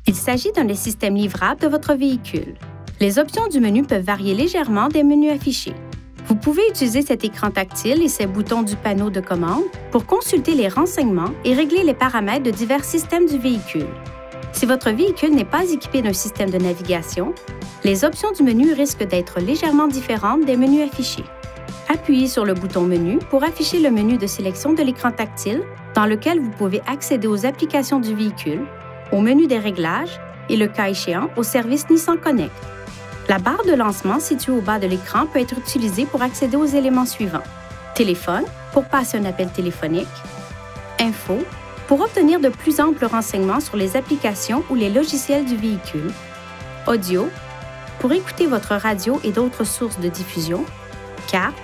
Il s'agit d'un des systèmes livrables de votre véhicule. Les options du menu peuvent varier légèrement des menus affichés. Vous pouvez utiliser cet écran tactile et ses boutons du panneau de commande pour consulter les renseignements et régler les paramètres de divers systèmes du véhicule. Si votre véhicule n'est pas équipé d'un système de navigation, les options du menu risquent d'être légèrement différentes des menus affichés. Appuyez sur le bouton Menu pour afficher le menu de sélection de l'écran tactile dans lequel vous pouvez accéder aux applications du véhicule, au menu des réglages et, le cas échéant, au service Nissan Connect. La barre de lancement située au bas de l'écran peut être utilisée pour accéder aux éléments suivants. Téléphone, pour passer un appel téléphonique. Info, pour obtenir de plus amples renseignements sur les applications ou les logiciels du véhicule. Audio, pour écouter votre radio et d'autres sources de diffusion. Carte,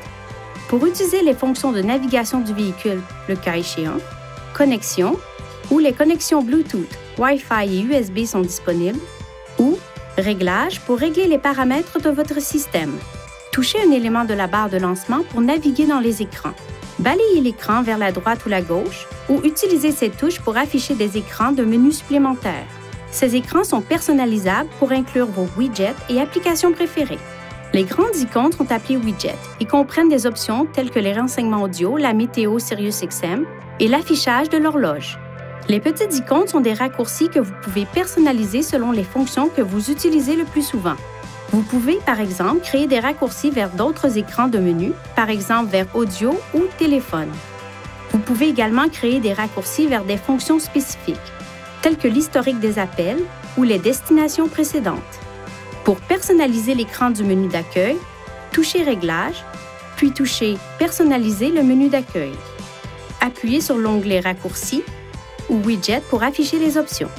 pour utiliser les fonctions de navigation du véhicule, le cas échéant. Connexion, où les connexions Bluetooth, Wi-Fi et USB sont disponibles. Ou Réglages, pour régler les paramètres de votre système. Touchez un élément de la barre de lancement pour naviguer dans les écrans. Balayez l'écran vers la droite ou la gauche ou utilisez ces touches pour afficher des écrans de menus supplémentaires. Ces écrans sont personnalisables pour inclure vos widgets et applications préférées. Les grandes icônes sont appelées widgets et comprennent des options telles que les renseignements audio, la météo SiriusXM et l'affichage de l'horloge. Les petites icônes sont des raccourcis que vous pouvez personnaliser selon les fonctions que vous utilisez le plus souvent. Vous pouvez, par exemple, créer des raccourcis vers d'autres écrans de menu, par exemple vers audio ou téléphone. Vous pouvez également créer des raccourcis vers des fonctions spécifiques, telles que l'historique des appels ou les destinations précédentes. Pour personnaliser l'écran du menu d'accueil, touchez Réglages, puis touchez Personnaliser le menu d'accueil. Appuyez sur l'onglet Raccourcis ou Widget pour afficher les options.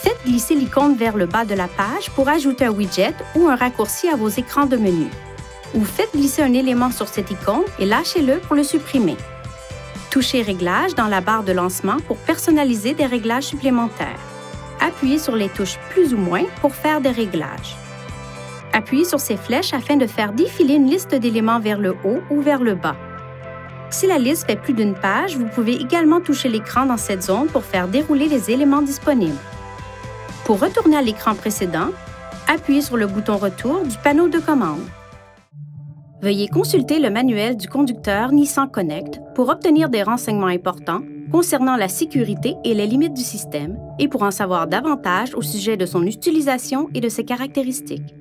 Faites glisser l'icône vers le bas de la page pour ajouter un widget ou un raccourci à vos écrans de menu. Ou faites glisser un élément sur cette icône et lâchez-le pour le supprimer. Touchez Réglages dans la barre de lancement pour personnaliser des réglages supplémentaires. Appuyez sur les touches plus ou moins pour faire des réglages. Appuyez sur ces flèches afin de faire défiler une liste d'éléments vers le haut ou vers le bas. Si la liste fait plus d'une page, vous pouvez également toucher l'écran dans cette zone pour faire dérouler les éléments disponibles. Pour retourner à l'écran précédent, appuyez sur le bouton Retour du panneau de commande. Veuillez consulter le manuel du conducteur Nissan Connect pour obtenir des renseignements importants concernant la sécurité et les limites du système et pour en savoir davantage au sujet de son utilisation et de ses caractéristiques.